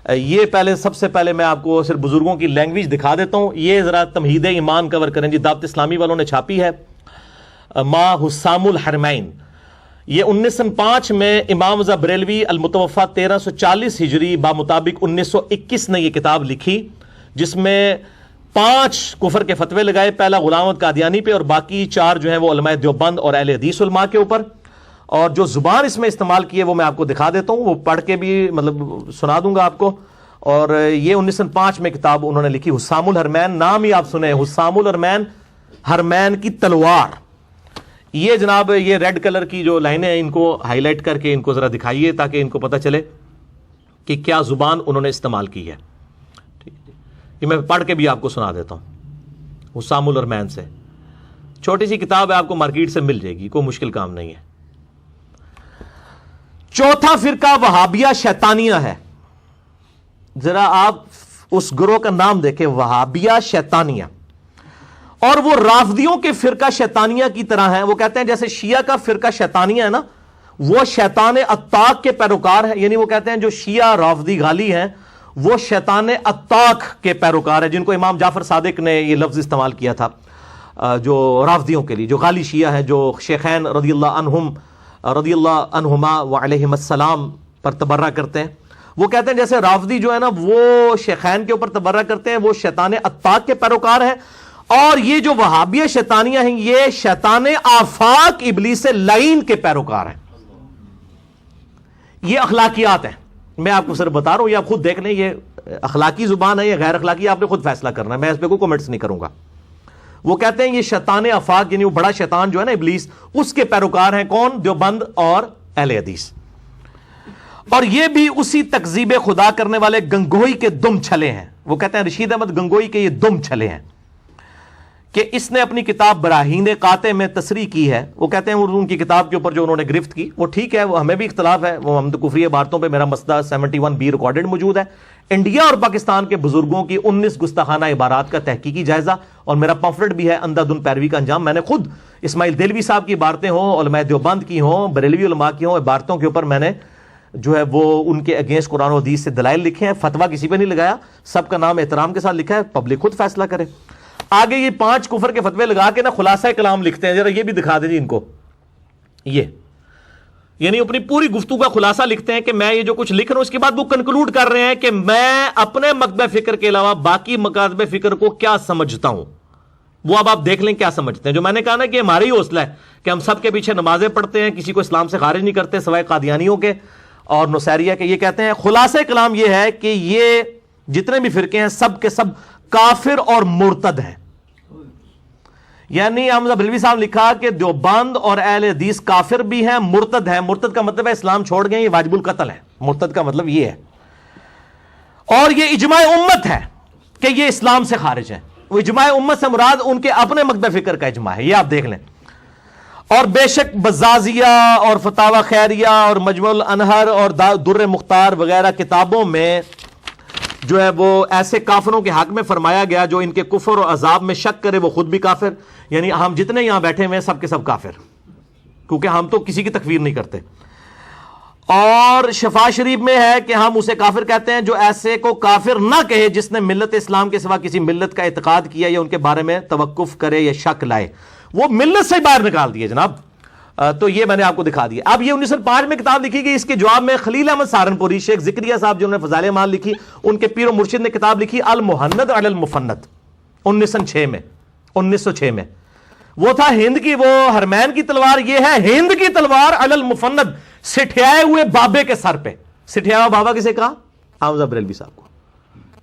یہ پہلے سب سے پہلے میں آپ کو صرف بزرگوں کی لینگویج دکھا دیتا ہوں. یہ ذرا تمہید ایمان کور کریں جی, دعوت اسلامی والوں نے چھاپی ہے, ما حسام الحرمین. یہ 1905 میں امام رضا بریلوی المتوفا 1340 ہجری بامطابق 1921 نے یہ کتاب لکھی, جس میں 5 کفر کے فتوے لگائے. پہلا غلام احمد قادیانی پہ, اور باقی 4 جو ہیں وہ علماء دیوبند اور اہل حدیث علماء کے اوپر. اور جو زبان اس میں استعمال کی ہے وہ میں آپ کو دکھا دیتا ہوں, وہ پڑھ کے بھی مطلب سنا دوں گا آپ کو. اور یہ 1905 میں کتاب انہوں نے لکھی, حسام الحرمین. نام ہی آپ سنیں, حسام الحرمین, حرمین کی تلوار. یہ جناب یہ ریڈ کلر کی جو لائنیں ہیں ان کو ہائی لائٹ کر کے ان کو ذرا دکھائیے تاکہ ان کو پتہ چلے کہ کیا زبان انہوں نے استعمال کی ہے. یہ میں پڑھ کے بھی آپ کو سنا دیتا ہوں حسام الحرمین سے. چھوٹی سی کتاب ہے, آپ کو مارکیٹ سے مل جائے گی, کوئی مشکل کام نہیں ہے. چوتھا فرقہ وہابیہ شیطانیہ ہے. ذرا آپ اس گروہ کا نام دیکھیں, وہابیہ شیطانیہ. اور وہ رافضیوں کے فرقہ شیطانیہ کی طرح ہیں. وہ کہتے ہیں جیسے شیعہ کا فرقہ شیطانیہ ہے نا, وہ شیطان اتاق کے پیروکار ہیں. یعنی وہ کہتے ہیں جو شیعہ رافضی غالی ہیں وہ شیطان اتاق کے پیروکار ہیں, جن کو امام جعفر صادق نے یہ لفظ استعمال کیا تھا جو رافضیوں کے لیے, جو غالی شیعہ ہیں, جو شیخین رضی اللہ عنہم رضی اللہ عنہما وعلیہم السلام پر تبرہ کرتے ہیں. وہ کہتے ہیں جیسے رافضی جو ہے نا وہ شیخین کے اوپر تبرہ کرتے ہیں, وہ شیطان اتاق کے پیروکار ہیں. اور یہ جو وہابیہ شیطانیہ ہیں یہ شیطان آفاق ابلیس لعین کے پیروکار ہیں. یہ اخلاقیات ہیں, میں آپ کو صرف بتا رہا ہوں, یہ آپ خود دیکھ لیں یہ اخلاقی زبان ہے یا غیر اخلاقی, آپ نے خود فیصلہ کرنا ہے, میں اس پہ کوئی کومنٹس نہیں کروں گا. وہ کہتے ہیں یہ شیطان آفاق یعنی وہ بڑا شیطان جو ہے نا ابلیس, اس کے پیروکار ہیں. کون؟ دیوبند اور اہل حدیث. اور یہ بھی اسی تکذیب خدا کرنے والے گنگوئی کے دم چھلے ہیں. وہ کہتے ہیں رشید احمد گنگوئی کے یہ دم چھلے ہیں کہ اس نے اپنی کتاب براہین قاطع میں تصریح کی ہے. وہ کہتے ہیں ان کی کتاب کے اوپر جو انہوں نے گرفت کی وہ ٹھیک ہے, وہ ہمیں بھی اختلاف ہے, وہ ہم تو کفری عبارتوں پہ میرا مسئلہ 71B ریکارڈڈ موجود ہے. انڈیا اور پاکستان کے بزرگوں کی 19 گستاخانہ عبارات کا تحقیقی جائزہ, اور میرا پمفلٹ بھی ہے اندھا دھند پیروی کا انجام. میں نے خود اسماعیل دہلوی صاحب کی عبارتیں ہوں, علماء دیوبند کی ہوں, بریلوی علماء کی ہوں, عبارتوں کے اوپر میں نے جو ہے وہ ان کے اگینسٹ قرآن و حدیث سے دلائل لکھے ہیں. فتویٰ کسی پہ نہیں لگایا, سب کا نام احترام کے ساتھ لکھا ہے, پبلک خود فیصلہ کرے. آگے یہ 5 کفر کے فتوے لگا کے نا خلاصہ کلام لکھتے ہیں, ذرا یہ بھی دکھا دیں جی ان کو. یہ یعنی اپنی پوری گفتگو کا خلاصہ لکھتے ہیں کہ میں یہ جو کچھ لکھ رہا ہوں, اس کے بعد وہ کنکلوڈ کر رہے ہیں کہ میں اپنے مکتب فکر کے علاوہ باقی مکاتب فکر کو کیا سمجھتا ہوں. وہ اب آپ دیکھ لیں کیا سمجھتے ہیں. جو میں نے کہا نا کہ ہماری حوصلہ ہے کہ ہم سب کے پیچھے نمازیں پڑھتے ہیں, کسی کو اسلام سے خارج نہیں کرتے سوائے قادیانیوں کے اور نصیریہ کے. یہ کہتے ہیں خلاصہ کلام یہ ہے کہ یہ جتنے بھی فرقے ہیں سب کے سب کافر اور مرتد ہیں. یعنی احمد بریلوی صاحب نے لکھا کہ دیوبند اور اہل حدیث کافر بھی ہیں, مرتد ہیں. مرتد کا مطلب ہے اسلام چھوڑ گئے, یہ واجب القتل ہے. مرتد کا مطلب یہ ہے. اور یہ اجماع امت ہے کہ یہ اسلام سے خارج ہیں. وہ اجماع امت سے مراد ان کے اپنے مکتب فکر کا اجماع ہے, یہ آپ دیکھ لیں. اور بے شک بزازیہ اور فتاوی خیریہ اور مجموع الانہر اور در مختار وغیرہ کتابوں میں جو ہے وہ ایسے کافروں کے حق میں فرمایا گیا جو ان کے کفر اور عذاب میں شک کرے وہ خود بھی کافر. یعنی ہم جتنے یہاں بیٹھے ہوئے ہیں سب کے سب کافر, کیونکہ ہم تو کسی کی تکفیر نہیں کرتے. اور شفا شریف میں ہے کہ ہم اسے کافر کہتے ہیں جو ایسے کو کافر نہ کہے جس نے ملت اسلام کے سوا کسی ملت کا اعتقاد کیا یا ان کے بارے میں توقف کرے یا شک لائے. وہ ملت سے باہر نکال دیے جناب. تو یہ میں نے آپ کو دکھا دیا. اب یہ 1905 میں کتاب لکھی گئی. اس کے جواب میں خلیل احمد سہارنپوری, شیخ ذکریہ صاحب جنہوں نے فضائل اعمال لکھی, ان کے پیر و مرشد نے کتاب لکھی المہند علی المفند 1906 میں. وہ تھا ہند کی, وہ حرمین کی تلوار, یہ ہے ہند کی تلوار علی المفند, سٹھیائے ہوئے بابے کے سر پہ. سٹھیا ہوا بابا کسے کہا؟ احمد بریلوی صاحب کو.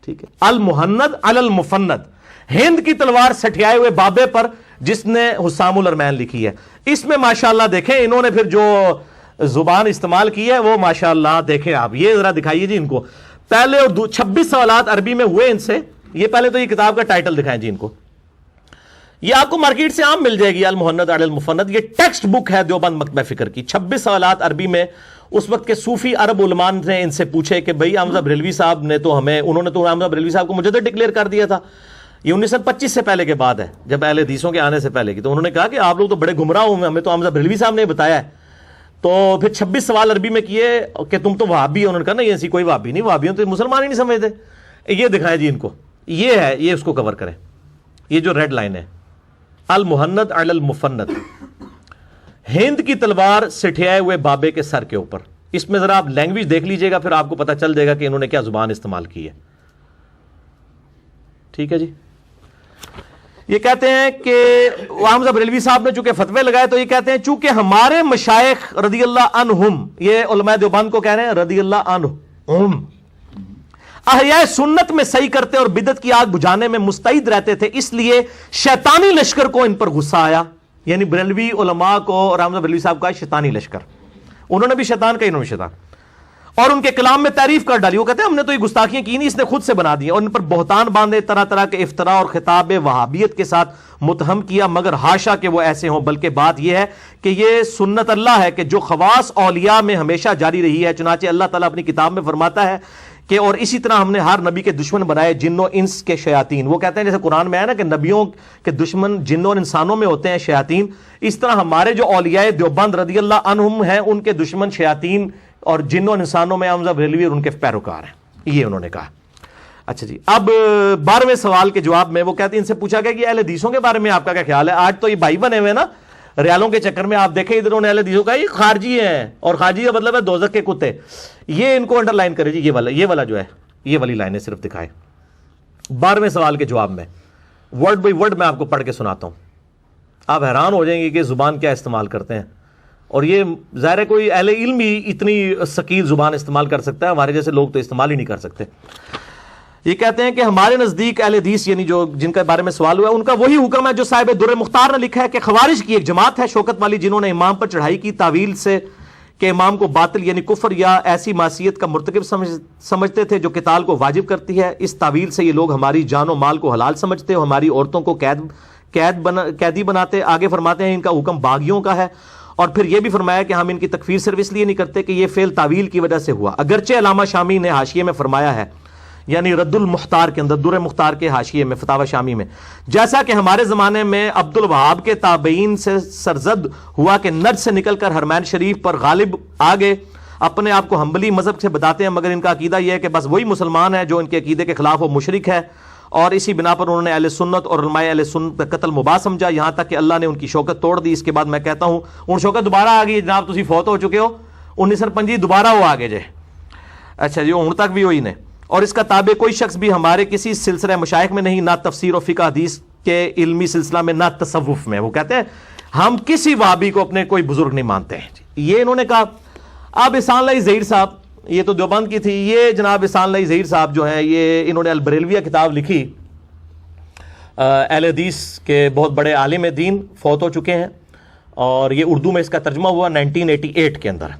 ٹھیک ہے, المہند علی المفند, ہند کی تلوار سٹھیائے ہوئے بابے پر, جس نے حسام الحرمین لکھی ہے. اس میں ماشاءاللہ دیکھیں انہوں نے پھر جو زبان استعمال کی ہے وہ ماشاءاللہ دیکھیں آپ. یہ ذرا دکھائیے جی ان کو. پہلے اور 26 سوالات عربی میں ہوئے ان سے. یہ پہلے تو یہ کتاب کا ٹائٹل دکھائیں جی ان کو. یہ آپ کو مارکیٹ سے عام مل جائے گی, المہند علی المفند. یہ ٹیکسٹ بک ہے دیوبند مکتب فکر کی. 26 سوالات عربی میں. اس وقت کے صوفی عرب علماء نے ان سے پوچھے کہ بھئی احمد بریلوی صاحب نے تو ہمیں, انہوں نے تو احمد بریلوی صاحب کو مجدد ڈکلیئر کر دیا تھا. یہ 1925 سے پہلے کے بعد ہے, جب اہل حدیثوں کے آنے سے پہلے کی. تو انہوں نے کہا کہ آپ لوگ تو بڑے گمراہ ہوئے, ہمیں تو احمد بریلوی صاحب نے بتایا ہے. تو پھر 26 سوال عربی میں کیے کہ تم تو وہابی ہو. انہوں نے کہا نہیں ایسی کوئی وہابی نہیں, وہابی ہوں تو مسلمان ہی نہیں سمجھتے. یہ دکھائے جی ان کو, یہ ہے, یہ اس کو کور کریں, یہ جو ریڈ لائن ہے, المہند علی المفند, ہند کی تلوار سٹھیائے ہوئے بابے کے سر کے اوپر. اس میں ذرا آپ لینگویج دیکھ لیجئے گا, پھر آپ کو پتہ چل جائے گا کہ انہوں نے کیا زبان استعمال کی ہے. ٹھیک ہے جی. یہ کہتے ہیں کہ حمزہ بریلوی صاحب نے چونکہ فتوے لگائے تو یہ کہتے ہیں چونکہ ہمارے مشائخ رضی اللہ عنہم, یہ علماء دیوبند کو کہہ رہے ہیں رضی اللہ عنہم, احیاء سنت میں صحیح کرتے اور بدعت کی آگ بجھانے میں مستعد رہتے تھے, اس لیے شیطانی لشکر کو ان پر غصہ آیا. یعنی بریلوی علماء کو اور حمزہ بریلوی صاحب کا شیطانی لشکر, انہوں نے بھی شیطان کہا, انہوں نے شیطان, اور ان کے کلام میں تعریف کر ڈالی. وہ کہتے ہیں ہم نے تو یہ گستاخیاں کی نہیں, اس نے خود سے بنا دی, اور ان پر بہتان باندھے, طرح طرح کے افطراء اور خطاب وہابیت کے ساتھ متہم کیا, مگر حاشا کہ وہ ایسے ہوں, بلکہ بات یہ ہے کہ یہ سنت اللہ ہے کہ جو خواص اولیاء میں ہمیشہ جاری رہی ہے. چنانچہ اللہ تعالیٰ اپنی کتاب میں فرماتا ہے کہ اور اسی طرح ہم نے ہر نبی کے دشمن بنائے جن و انس کے شیاطین. وہ کہتے ہیں جیسے قرآن میں ہے نا کہ نبیوں کے دشمن جنوں اور انسانوں میں ہوتے ہیں شیاطین, اس طرح ہمارے جو اولیاء دیوبند رضی اللہ عنہم ہیں ان کے دشمن شیاطین اور جنوں اور انسانوں میں حمزہ بریلوی اور ان کے پیروکار ہیں. یہ انہوں نے کہا. اچھا جی, اب 12ویں سوال کے جواب میں وہ کہتے ہیں ان سے پوچھا گیا کہ اہل حدیثوں کے بارے میں آپ کا کیا خیال ہے. آج تو یہ بھائی بنے ہوئے نا ریالوں کے چکر میں, آپ دیکھیں ادھر انہوں نے اہل حدیثوں کا یہ خارجی ہیں, اور خارجی کا مطلب ہے دوزخ کے کتے. یہ ان کو انڈر لائن کرے جی, یہ والا جو ہے, یہ والی لائنیں صرف دکھائے. 12ویں سوال کے جواب میں ورڈ بائی ورڈ میں آپ کو پڑھ کے سناتا ہوں, آپ حیران ہو جائیں گے کہ زبان کیا استعمال کرتے ہیں. اور یہ ظاہر ہے کوئی اہل علم ہی اتنی ثقیل زبان استعمال کر سکتا ہے, ہمارے جیسے لوگ تو استعمال ہی نہیں کر سکتے. یہ کہتے ہیں کہ ہمارے نزدیک اہل حدیث یعنی جو جن کے بارے میں سوال ہوا ہے ان کا وہی حکم ہے جو صاحب در مختار نے لکھا ہے کہ خوارج کی ایک جماعت ہے شوکت والی جنہوں نے امام پر چڑھائی کی تعویل سے کہ امام کو باطل یعنی کفر یا ایسی معصیت کا مرتکب سمجھتے تھے جو قتال کو واجب کرتی ہے. اس تعویل سے یہ لوگ ہماری جان و مال کو حلال سمجھتے اور ہماری عورتوں کو قیدی بناتے. آگے فرماتے ہیں ان کا حکم باغیوں کا ہے, اور پھر یہ بھی فرمایا کہ ہم ان کی تکفیر صرف اس لیے نہیں کرتے کہ یہ فعل تعویل کی وجہ سے ہوا. اگرچہ علامہ شامی نے حاشیے میں فرمایا ہے, یعنی رد المختار کے اندر, در مختار کے حاشیے میں فتاوی شامی میں, جیسا کہ ہمارے زمانے میں عبد الوہاب کے تابعین سے سرزد ہوا کہ نجد سے نکل کر حرمین شریف پر غالب آگے اپنے آپ کو حنبلی مذہب سے بتاتے ہیں, مگر ان کا عقیدہ یہ ہے کہ بس وہی مسلمان ہے جو ان کے عقیدے کے خلاف وہ مشرک ہے, اور اسی بنا پر انہوں نے اہل سنت اور علماء اہل سنت کا قتل مباح سمجھا, یہاں تک کہ اللہ نے ان کی شوکت توڑ دی. اس کے بعد میں کہتا ہوں ان شوکت دوبارہ آ گئی جناب, تسی فوت ہو چکے ہو 1955 دوبارہ وہ آگے جائے. اچھا جی, ہوں تک بھی ہوئی نے. اور اس کا تابع کوئی شخص بھی ہمارے کسی سلسلہ مشائخ میں نہیں, نہ تفسیر و فقہ حدیث کے علمی سلسلہ میں, نہ تصوف میں. وہ کہتے ہیں ہم کسی وہابی کو اپنے کوئی بزرگ نہیں مانتے ہیں. یہ انہوں نے کہا. اب احسان اللہ ظہیر صاحب, یہ تو دیوبند کی تھی, یہ جناب احسان اللہ ظہیر صاحب جو ہیں یہ انہوں نے البریلویہ کتاب لکھی, اہل حدیث کے بہت بڑے عالم دین, فوت ہو چکے ہیں, اور یہ اردو میں اس کا ترجمہ ہوا 1988 کے اندر.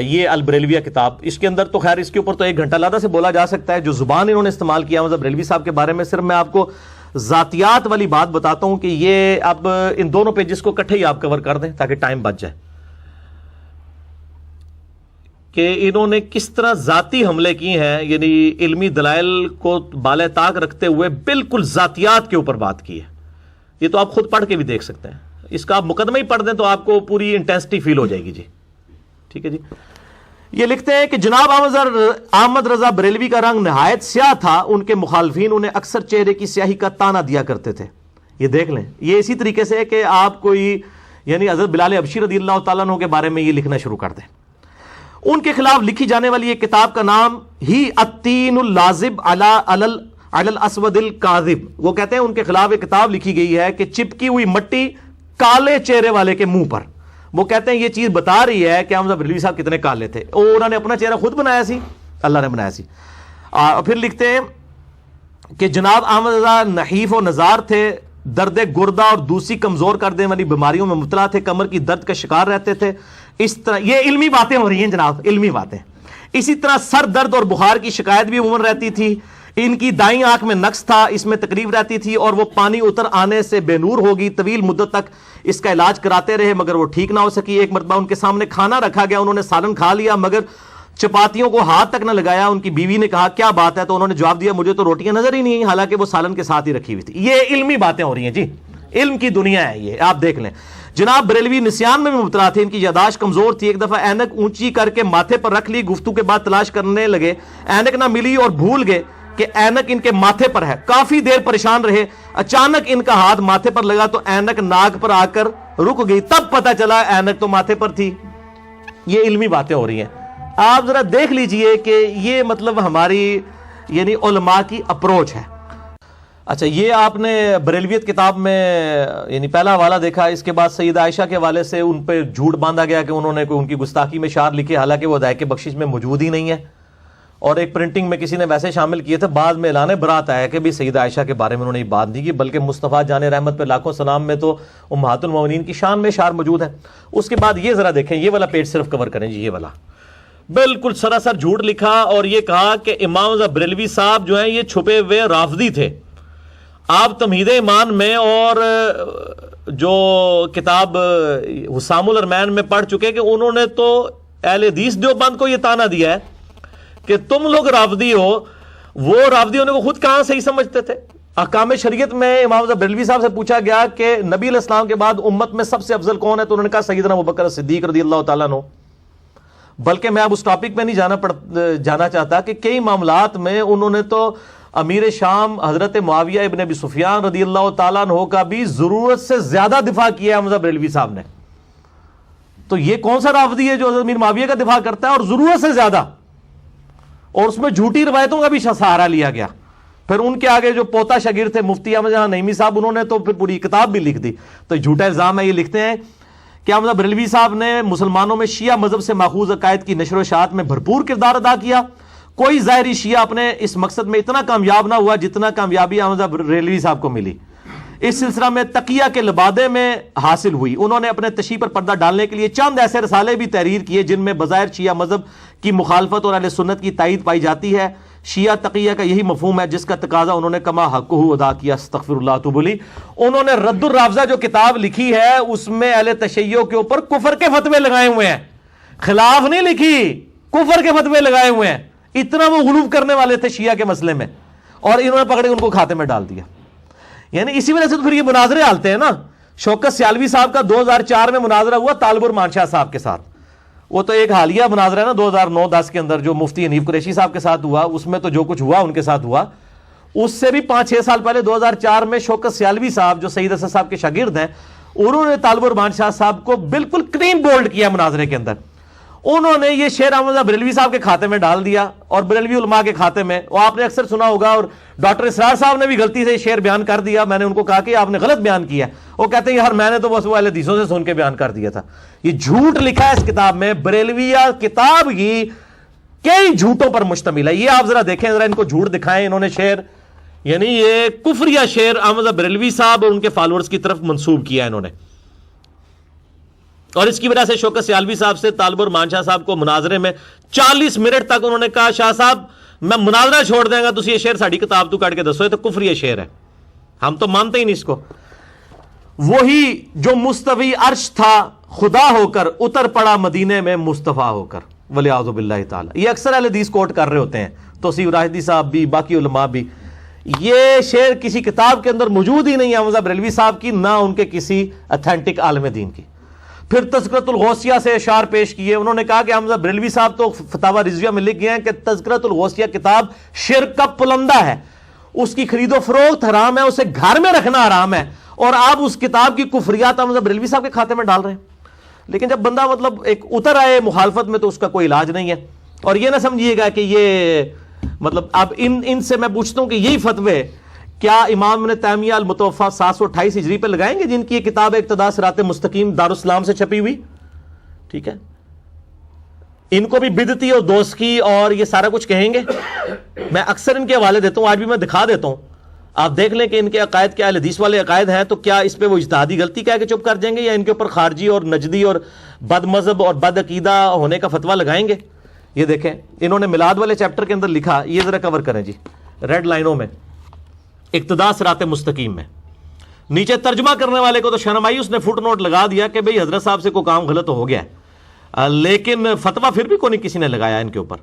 یہ البریلویہ کتاب, اس کے اندر تو خیر اس کے اوپر تو 1 گھنٹہ لادہ سے بولا جا سکتا ہے. جو زبان انہوں نے استعمال کیا مطلب بریلوی صاحب کے بارے میں, صرف میں آپ کو ذاتیات والی بات بتاتا ہوں کہ یہ اب ان دونوں پیجز کو اکٹھے ہی آپ کور کر دیں تاکہ ٹائم بچ جائے, کہ انہوں نے کس طرح ذاتی حملے کی ہیں, یعنی علمی دلائل کو بالے طاق رکھتے ہوئے بالکل ذاتیات کے اوپر بات کی ہے. یہ تو آپ خود پڑھ کے بھی دیکھ سکتے ہیں, اس کا آپ مقدمہ ہی پڑھ دیں تو آپ کو پوری انٹینسٹی فیل ہو جائے گی جی. ٹھیک ہے جی. یہ لکھتے ہیں کہ جناب احمد رضا بریلوی کا رنگ نہایت سیاہ تھا, ان کے مخالفین انہیں اکثر چہرے کی سیاہی کا تانا دیا کرتے تھے. یہ دیکھ لیں, یہ اسی طریقے سے ہے کہ آپ کوئی یعنی حضرت بلال حبشی رضی اللہ تعالیٰ عنہ کے بارے میں یہ لکھنا شروع کر دیں. ان کے خلاف لکھی جانے والی ایک کتاب کا نام ہی التین اللازب علی الاسود الکاذب. وہ کہتے ہیں ان کے خلاف ایک کتاب لکھی گئی ہے کہ چپکی ہوئی مٹی کالے چہرے والے کے منہ پر. وہ کہتے ہیں یہ چیز بتا رہی ہے کہ حمزہ بریلوی صاحب کتنے کالے تھے, اور انہوں نے اپنا چہرہ خود بنایا سی, اللہ نے بنایا سی. پھر لکھتے ہیں کہ جناب احمد رضا نحیف و نزار تھے, درد گردہ اور دوسری کمزور کر دینے والی بیماریوں میں مبتلا تھے, کمر کی درد کا شکار رہتے تھے. اس طرح یہ علمی باتیں ہو رہی ہیں جناب, علمی باتیں. اسی طرح سر درد اور بخار کی شکایت بھی عموماً رہتی تھی. ان کی دائیں آنکھ میں نقص تھا, اس میں تکلیف رہتی تھی اور وہ پانی اتر آنے سے بے نور ہوگی. طویل مدت تک اس کا علاج کراتے رہے مگر وہ ٹھیک نہ ہو سکی. ایک مرتبہ ان کے سامنے کھانا رکھا گیا, انہوں نے سالن کھا لیا مگر چپاتیوں کو ہاتھ تک نہ لگایا. ان کی بیوی نے کہا کیا بات ہے, تو انہوں نے جواب دیا مجھے تو روٹیاں نظر ہی نہیں, حالانکہ وہ سالن کے ساتھ ہی رکھی ہوئی تھی. یہ علمی باتیں ہو رہی ہیں جی, علم کی دنیا ہے یہ, آپ دیکھ لیں. جناب بریلوی نسیان میں بھی مبتلا تھے، ان کی یاداشت کمزور تھی، ایک دفعہ اینک اونچی کر کے ماتھے پر رکھ لی، گفتگو کے بعد تلاش کرنے لگے، اینک نہ ملی اور بھول گئے کہ اینک ان کے ماتھے پر ہے، کافی دیر پریشان رہے، اچانک ان کا ہاتھ ماتھے پر لگا تو اینک ناک پر آ کر رک گئی، تب پتہ چلا اینک تو ماتھے پر تھی۔ یہ علمی باتیں ہو رہی ہیں، آپ ذرا دیکھ لیجئے کہ یہ مطلب ہماری یعنی علماء کی اپروچ ہے۔ اچھا، یہ آپ نے بریلویت کتاب میں یعنی پہلا حوالہ دیکھا، اس کے بعد سیدہ عائشہ کے حوالے سے ان پہ جھوٹ باندھا گیا کہ انہوں نے کوئی ان کی گستاخی میں اشعار لکھے، حالانکہ وہ ہدایت بخشش میں موجود ہی نہیں ہے، اور ایک پرنٹنگ میں کسی نے ویسے شامل کیے تھے، بعد میں اعلان برات آیا کہ بھی سیدہ عائشہ کے بارے میں انہوں نے یہ بات نہیں کی، بلکہ مصطفیٰ جان رحمت پہ لاکھوں سلام میں تو امہات المومنین کی شان میں اشعار موجود ہے۔ اس کے بعد یہ ذرا دیکھیں، یہ والا پیج صرف کور کریں جی، یہ والا بالکل سراسر جھوٹ لکھا، اور یہ کہا کہ امام رضا بریلوی صاحب جو ہیں یہ چھپے ہوئے رافضی تھے۔ آپ تمہید ایمان میں اور جو کتاب حسام الارمین میں پڑھ چکے کہ انہوں نے تو اہل حدیث دیوبند کو یہ تانا دیا ہے کہ تم لوگ رافضی ہو، وہ رافضی ہونے کو خود کہاں صحیح سمجھتے تھے۔ احکام شریعت میں امام رضا بریلوی صاحب سے پوچھا گیا کہ نبی علیہ السلام کے بعد امت میں سب سے افضل کون ہے، تو انہوں نے کہا سیدنا ابوبکر صدیق رضی اللہ تعالیٰ عنہ۔ بلکہ میں اب اس ٹاپک میں نہیں جانا چاہتا کہ کئی معاملات میں انہوں نے تو امیر شام حضرت معاویہ ابن ابی سفیان رضی اللہ تعالیٰ عنہ کا بھی ضرورت سے زیادہ دفاع کیا ہے امام رضا بریلوی صاحب نے۔ تو یہ کون سا رافضی ہے جو حضرت امیر معاویہ کا دفاع کرتا ہے اور ضرورت سے زیادہ، اور اس میں جھوٹی روایتوں کا بھی سہارا لیا گیا۔ پھر ان کے آگے جو پوتا شاگرد تھے مفتی احمد جہاں نعیمی صاحب، انہوں نے تو پھر پوری کتاب بھی لکھ دی۔ تو جھوٹا الزام ہے، یہ لکھتے ہیں کہ امام رضا بریلوی صاحب نے مسلمانوں میں شیعہ مذہب سے ماخوذ عقائد کی نشر و اشاعت میں بھرپور کردار ادا کیا۔ کوئی ظاہری شیعہ اپنے اس مقصد میں اتنا کامیاب نہ ہوا جتنا کامیابی امام رضا بریلوی صاحب کو ملی۔ اس سلسلہ میں تقیہ کے لبادے میں حاصل ہوئی۔ انہوں نے اپنے تشیع پر پردہ ڈالنے کے لیے چند ایسے رسالے بھی تحریر کیے جن میں بظاہر شیعہ مذہب کی مخالفت اور اہل سنت کی تائید پائی جاتی ہے۔ شیعہ تقیہ کا یہی مفہوم ہے جس کا تقاضا انہوں نے کما حقہ ادا کیا۔ استغفر اللہ توب علی۔ انہوں نے رد الرافضہ جو کتاب لکھی ہے اس میں اہل تشیع کے اوپر کفر کے فتوے لگائے ہوئے ہیں، خلاف نہیں لکھی، کفر کے فتوے لگائے ہوئے ہیں۔ اتنا وہ غلو کرنے والے تھے شیعہ کے مسئلے میں، اور انہوں نے پکڑے ان کو کھاتے میں ڈال دیا۔ یعنی اسی وجہ سے تو پھر یہ مناظرے آلتے ہیں نا۔ شوکت سیالوی صاحب کا 2004 میں مناظرہ ہوا طالب الرحمان شاہ صاحب کے ساتھ، وہ تو ایک حالیہ مناظرہ ہے نا 2009-10 کے اندر جو مفتی حنیف قریشی صاحب کے ساتھ ہوا، اس میں تو جو کچھ ہوا ان کے ساتھ ہوا۔ اس سے بھی 5-6 سال پہلے 2004 میں شوکت سیالوی صاحب جو سید اسد صاحب کے شاگرد ہیں، انہوں نے طالب الرحمان شاہ صاحب کو بالکل کلین بولڈ کیا مناظرے کے اندر۔ انہوں نے یہ شعر احمد رضا بریلوی صاحب کے کھاتے میں ڈال دیا اور بریلوی علماء کے کھاتے میں، اور آپ نے اکثر سنا ہوگا، اور ڈاکٹر اسرار صاحب نے بھی غلطی سے یہ شعر بیان کر دیا۔ میں نے ان کو کہا کہ آپ نے غلط بیان کیا ہے، وہ کہتے ہیں یار میں نے تو بس وہ اہل حدیثوں سے سن کے بیان کر دیا تھا۔ یہ جھوٹ لکھا ہے اس کتاب میں، بریلویہ کتاب ہی کئی جھوٹوں پر مشتمل ہے۔ یہ آپ ذرا دیکھیں، ذرا ان کو جھوٹ دکھائیں انہوں نے شعر، یعنی یہ کفریہ شعر احمد رضا بریلوی صاحب اور ان کے فالوورز کی طرف منسوب کیا ہے انہوں نے۔ اور اس کی وجہ سے شوکت سیالوی صاحب سے طالب الرحمان شاہ صاحب کو مناظرے میں 40 منٹ تک انہوں نے کہا شاہ صاحب میں مناظرہ چھوڑ دیں گا، تو یہ شعر ساڑی کتاب تو کٹ کے دسو، یہ تو کفری شعر ہے، ہم تو مانتے ہی نہیں اس کو۔ وہی جو مستوی عرش تھا خدا ہو کر اتر پڑا مدینے میں مصطفیٰ ہو کر، ولیعوذ باللہ تعالی۔ یہ اکثر اہل حدیث کوٹ کر رہے ہوتے ہیں، توصیف راشدی صاحب بھی، باقی علماء بھی۔ یہ شعر کسی کتاب کے اندر موجود ہی نہیں ہے احمد رضا بریلوی صاحب کی، نہ ان کے کسی اتھینٹک عالم دین کی۔ پھر تذکرۃ الغوثیہ سے اشعار پیش کیے۔ انہوں نے کہا کہ احمد رضا بریلوی صاحب تو فتاوی رضویہ میں لکھ گئے ہیں کہ تذکرۃ الغوثیہ کتاب شرک کا پلندہ ہے، اس کی خرید و فروخت حرام ہے، اسے گھر میں رکھنا حرام ہے، اور آپ اس کتاب کی کفریات احمد رضا بریلوی صاحب کے کھاتے میں ڈال رہے ہیں۔ لیکن جب بندہ مطلب ایک اتر آئے مخالفت میں تو اس کا کوئی علاج نہیں ہے۔ اور یہ نہ سمجھیے گا کہ یہ مطلب اب ان سے میں پوچھتا ہوں کہ یہی فتوے کیا امام ابن تیمیہ المتوفیٰ 728 ہجری پہ لگائیں گے، جن کی یہ کتاب اقتداء صراط مستقیم دارالاسلام سے چھپی ہوئی؟ ٹھیک ہے، ان کو بھی بدعتی اور دوستی اور یہ سارا کچھ کہیں گے۔ میں اکثر ان کے حوالے دیتا ہوں، آج بھی میں دکھا دیتا ہوں، آپ دیکھ لیں کہ ان کے عقائد کیا اہل حدیث والے عقائد ہیں، تو کیا اس پہ وہ اجتہادی غلطی کہہ کے چپ کر جائیں گے، یا ان کے اوپر خارجی اور نجدی اور بد مذہب اور بد عقیدہ ہونے کا فتویٰ لگائیں گے؟ یہ دیکھیں انہوں نے میلاد والے چیپٹر کے اندر لکھا، یہ ذرا کور کریں جی ریڈ لائنوں میں، اقتداء صراط مستقیم میں۔ نیچے ترجمہ کرنے والے کو تو شرم آئی، اس نے فٹ نوٹ لگا دیا کہ بھئی حضرت صاحب سے کوئی کام غلط ہو گیا ہے، لیکن فتویٰ پھر بھی کوئی کسی نے لگایا ان کے اوپر۔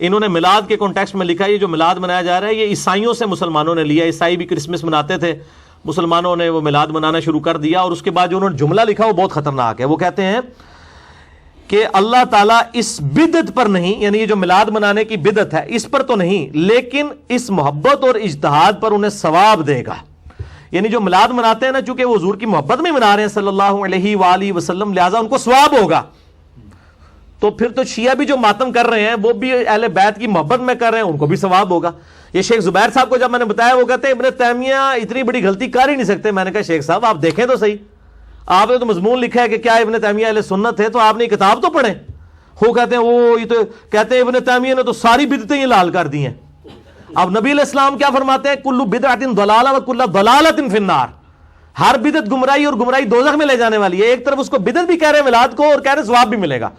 انہوں نے میلاد کے کانٹیکسٹ میں لکھا، یہ جو میلاد منایا جا رہا ہے یہ عیسائیوں سے مسلمانوں نے لیا، عیسائی بھی کرسمس مناتے تھے، مسلمانوں نے وہ میلاد منانا شروع کر دیا، اور اس کے بعد جو انہوں نے جملہ لکھا وہ بہت خطرناک ہے. وہ کہتے ہیں کہ اللہ تعالیٰ اس بدعت پر نہیں، یعنی یہ جو میلاد منانے کی بدعت ہے اس پر تو نہیں، لیکن اس محبت اور اجتہاد پر انہیں ثواب دے گا. یعنی جو میلاد مناتے ہیں نا، چونکہ وہ حضور کی محبت میں منا رہے ہیں صلی اللہ علیہ وآلہ وسلم، لہٰذا ان کو ثواب ہوگا. تو پھر تو شیعہ بھی جو ماتم کر رہے ہیں وہ بھی اہل بیت کی محبت میں کر رہے ہیں، ان کو بھی ثواب ہوگا. یہ شیخ زبیر صاحب کو جب میں نے بتایا، وہ کہتے ہیں ابن تیمیہ اتنی بڑی غلطی کر ہی نہیں سکتے. میں نے کہا شیخ صاحب آپ دیکھیں تو صحیح، آپ نے تو مضمون لکھا ہے کہ کیا ابن تیمیہ اہل سنت ہے، تو آپ نے کتاب تو پڑھیں. وہ کہتے ہیں وہ یہ تو کہتے ہیں ابن تیمیہ نے تو ساری بدعتیں ہی لال کر دی ہیں. اب نبی علیہ السلام کیا فرماتے ہیں؟ کل بدعۃ ضلالہ وکل ضلالۃ فی النار. ہر بدعت گمراہی، اور گمراہی دوزخ میں لے جانے والی ہے. ایک طرف اس کو بدعت بھی کہہ رہے ہیں میلاد کو، اور کہہ رہے ہیں ثواب بھی ملے گا.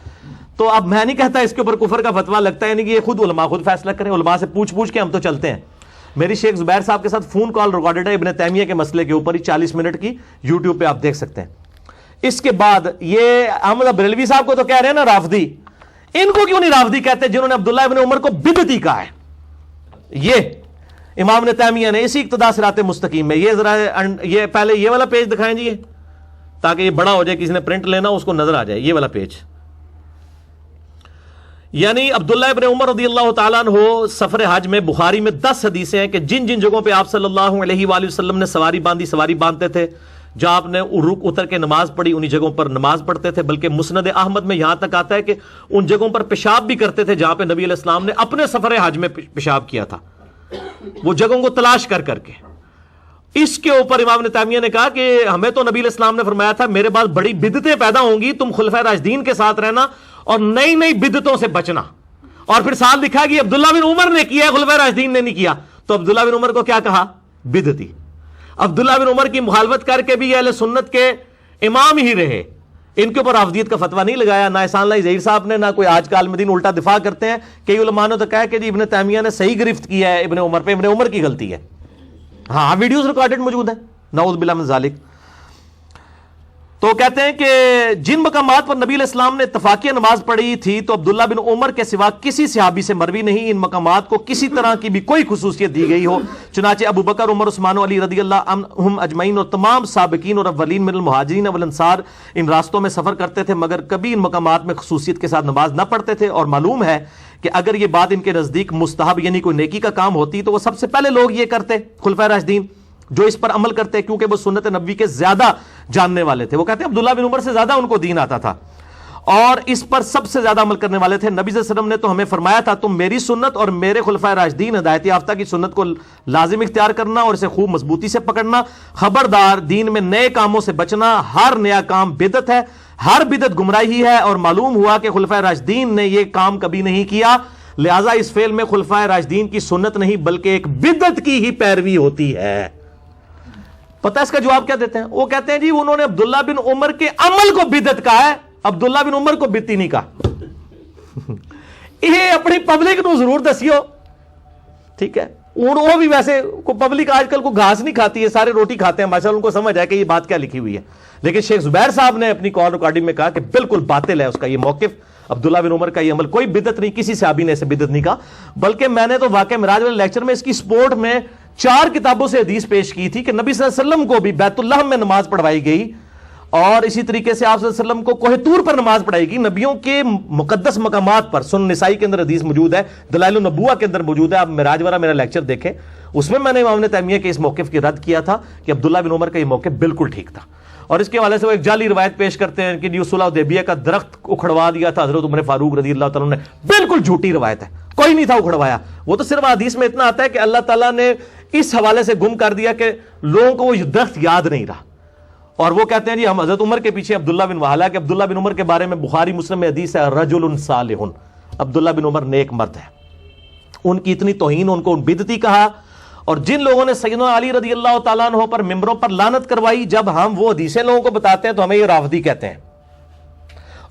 تو اب میں نہیں کہتا اس کے اوپر کفر کا فتویٰ لگتا ہے، یعنی کہ یہ خود علماء خود فیصلہ کریں. علماء سے پوچھ کے ہم تو چلتے ہیں. میری شیخ زبیر صاحب کے ساتھ فون کال ریکارڈڈ ہے ابن تیمیہ کے مسئلے کے اوپر ہی، 40 منٹ کی، یوٹیوب پہ آپ دیکھ سکتے ہیں. اس کے بعد یہ احمد بریلوی صاحب کو تو کہہ رہے ہیں نا رافضی، ان کو کیوں نہیں رافضی کہتے جنہوں نے عبداللہ ابن عمر کو بدعتی کہا ہے؟ یہ امام ابن تیمیہ نے اسی اقتداء صراط مستقیم میں، یہ ذرا یہ پہلے یہ والا پیج دکھائیں جی، تاکہ یہ بڑا ہو جائے، کسی نے پرنٹ لینا اس کو نظر آ جائے. یہ والا پیج، یعنی عبداللہ ابن عمر رضی اللہ تعالیٰ عنہ سفر حج میں بخاری میں 10 حدیثیں ہیں کہ جن جن جگہوں پہ آپ صلی اللہ علیہ وآلہ وسلم نے سواری باندھتے تھے، جہاں آپ نے رک اتر کے نماز پڑھی انہی جگہوں پر نماز پڑھتے تھے. بلکہ مسند احمد میں یہاں تک آتا ہے کہ ان جگہوں پر پیشاب بھی کرتے تھے جہاں پہ نبی علیہ السلام نے اپنے سفر حج میں پیشاب کیا تھا، وہ جگہوں کو تلاش کر کے. اس کے اوپر امام ابن تیمیہ نے کہا کہ ہمیں تو نبی علیہ السلام نے فرمایا تھا میرے بعد بڑی بدعتیں پیدا ہوں گی، تم خلفائے راشدین کے ساتھ رہنا اور نئی نئی بدعتوں سے بچنا. اور پھر ساتھ لکھا کہ عبداللہ بن عمر نے کیا ہے، خلفائے راشدین نے نہیں کیا. تو عبداللہ بن عمر کو کیا کہا؟ بدعتی. عبداللہ بن عمر کی مخالفت کر کے بھی یہ اہل سنت کے امام ہی رہے، ان کے اوپر رافضیت کا فتویٰ نہیں لگایا، نہ احسان اللہ ظہیر صاحب نے، نہ کوئی آج کا عالم دین. الٹا دفاع کرتے ہیں. کئی علماء نے تو کہا کہ جی ابن تیمیہ نے صحیح گرفت کیا ہے ابن عمر پہ، ابن عمر کی غلطی ہے. ہاں ویڈیوز ریکارڈڈ موجود ہیں، نعوذ باللہ من ذالک. تو کہتے ہیں کہ جن مقامات پر نبی علیہ السلام نے اتفاقیہ نماز پڑھی تھی تو عبداللہ بن عمر کے سوا کسی صحابی سے مروی نہیں ان مقامات کو کسی طرح کی بھی کوئی خصوصیت دی گئی ہو. چنانچہ ابو بکر، عمر، عثمان و علی رضی اللہ عنہم اجمعین اور تمام سابقین اور اولین من المہاجرین والانصار ان راستوں میں سفر کرتے تھے، مگر کبھی ان مقامات میں خصوصیت کے ساتھ نماز نہ پڑھتے تھے. اور معلوم ہے کہ اگر یہ بات ان کے نزدیک مستحب یعنی کوئی نیکی کا کام ہوتی تو وہ سب سے پہلے لوگ یہ کرتے، خلفائے راشدین جو اس پر عمل کرتے، کیونکہ وہ سنت نبوی کے زیادہ جاننے والے تھے. وہ کہتے ہیں عبداللہ بن عمر سے زیادہ ان کو دین آتا تھا اور اس پر سب سے زیادہ عمل کرنے والے تھے. نبی صلی اللہ علیہ وسلم نے تو ہمیں فرمایا تھا تم میری سنت اور میرے خلفائے راشدین ہدایت یافتہ کی سنت کو لازم اختیار کرنا اور اسے خوب مضبوطی سے پکڑنا. خبردار دین میں نئے کاموں سے بچنا، ہر نیا کام بدعت ہے، ہر بدعت گمراہی ہے. اور معلوم ہوا کہ خلفائے راشدین نے یہ کام کبھی نہیں کیا، لہٰذا اس فعل میں خلفائے راشدین کی سنت نہیں بلکہ ایک بدعت کی ہی پیروی ہوتی ہے. پتہ اس کا جواب کیا دیتے ہیں؟ وہ کہتے ہیں جی انہوں نے عبداللہ بن عمر کے عمل کو بدعت کہا ہے، عبداللہ بن عمر کو بدعتی نہیں کہا. یہ اپنی پبلک نو ضرور دسیو، ٹھیک ہے. وہ بھی ویسے پبلک آج کل کو گھاس نہیں کھاتی ہے، سارے روٹی کھاتے ہیں ماشاءاللہ، ان کو سمجھ ہے کہ یہ بات کیا لکھی ہوئی ہے. لیکن شیخ زبیر صاحب نے اپنی کال ریکارڈنگ میں کہا کہ بالکل باطل ہے اس کا یہ موقف، عبداللہ بن عمر کا یہ عمل کوئی بدعت نہیں، کسی صحابی نے اسے بدعت نہیں کہا. بلکہ میں نے تو واقعہ معراج والے لیکچر میں اس کی سپورٹ میں 4 کتابوں سے حدیث پیش کی تھی کہ نبی صلی اللہ علیہ وسلم کو بھی بیت اللہ میں نماز پڑھوائی گئی، اور اسی طریقے سے آپ صلی اللہ علیہ وسلم کو کوہ طور پر نماز پڑھائی گئی. نبیوں کے مقدس مقامات پر سنن نسائی کے اندر حدیث موجود ہے، دلائل النبوہ کے اندر موجود ہے. آپ معراج والا میرا لیکچر دیکھیں، اس میں میں نے امام ابن تیمیہ کے اس موقف کی رد کیا تھا کہ عبداللہ بن عمر کا یہ موقف بالکل ٹھیک تھا. اور اس کے حوالے سے وہ ایک جعلی روایت پیش کرتے ہیں کہ جو صلح حدیبیہ کا درخت اکھڑوا دیا تھا حضرت عمر فاروق رضی اللہ تعالیٰ نے، بالکل جھوٹی روایت ہے، کوئی نہیں تھا اکھڑوایا. وہ تو صرف حدیث میں اتنا آتا ہے کہ اللہ تعالیٰ نے اس حوالے سے گم کر دیا کہ لوگوں کو وہ درخت یاد نہیں رہا. اور وہ کہتے ہیں جی ہم حضرت عمر کے پیچھے عبداللہ بن وہالہ کہ عبداللہ بن عمر کے بارے میں بخاری مسلم میں حدیث ہے رجل صالح، عبداللہ بن عمر نیک مرد ہے. ان کی اتنی توہین، ان کو بدعتی کہا. اور جن لوگوں نے سیدنا علی رضی اللہ تعالیٰ عنہ پر ممبروں پر لعنت کروائی، جب ہم وہ حدیثیں لوگوں کو بتاتے ہیں تو ہمیں یہ رافضی کہتے ہیں.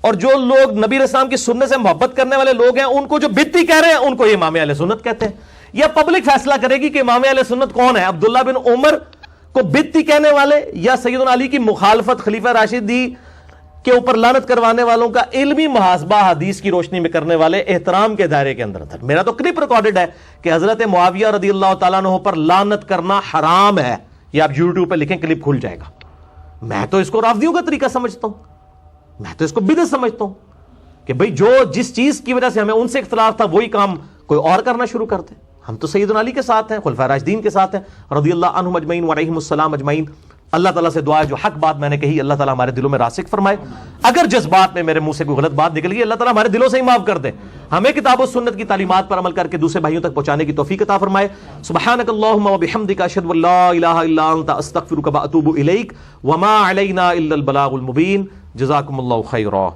اور جو لوگ نبی علیہ السلام کی سنت سے محبت کرنے والے لوگ ہیں ان کو جو بدعتی کہہ رہے ہیں ان کو یہ امام اہل سنت کہتے ہیں. یا پبلک فیصلہ کرے گی کہ امام اہل سنت کون ہے، عبداللہ بن عمر کو بدعتی کہنے والے یا سیدنا علی کی مخالفت خلیفہ راشدی کے اوپر لعنت کروانے والوں کا علمی محاسبہ حدیث کی روشنی میں کرنے والے احترام کے دائرے کے اندر تھا. میرا تو کلپ ریکارڈڈ ہے کہ حضرت معاویہ رضی اللہ تعالیٰ عنہ پر لعنت کرنا حرام ہے، یہ آپ یوٹیوب پہ لکھیں کلپ کھل جائے گا. میں تو اس کو رافضیوں کا طریقہ سمجھتا ہوں, میں تو اس کو بدعت سمجھتا ہوں کہ بھئی جو جس چیز کی وجہ سے ہمیں ان سے اختلاف تھا وہی کام کوئی اور کرنا شروع کر دے. ہم تو سیدنا علی کے ساتھ ہیں, خلفائے راشدین کے ساتھ ہیں رضی اللہ عنہم اجمعین وعلیہم السلام اجمعین. اللہ تعالیٰ سے دعا ہے جو حق بات میں نے کہی اللہ تعالیٰ ہمارے دلوں میں راسخ فرمائے. اگر جذبات میں میرے منہ سے کوئی غلط بات نکل گئی اللہ تعالیٰ ہمارے دلوں سے ہی معاف کر دے. ہمیں کتاب و سنت کی تعلیمات پر عمل کر کے دوسرے بھائیوں تک پہنچانے کی توفیق عطا فرمائے. سبحانک اللہم و بحمدک اشہد ان لا الہ الا انت استغفرک و اتوب الیک وما علینا الا البلاغ المبین. جزاکم اللہ خیرا.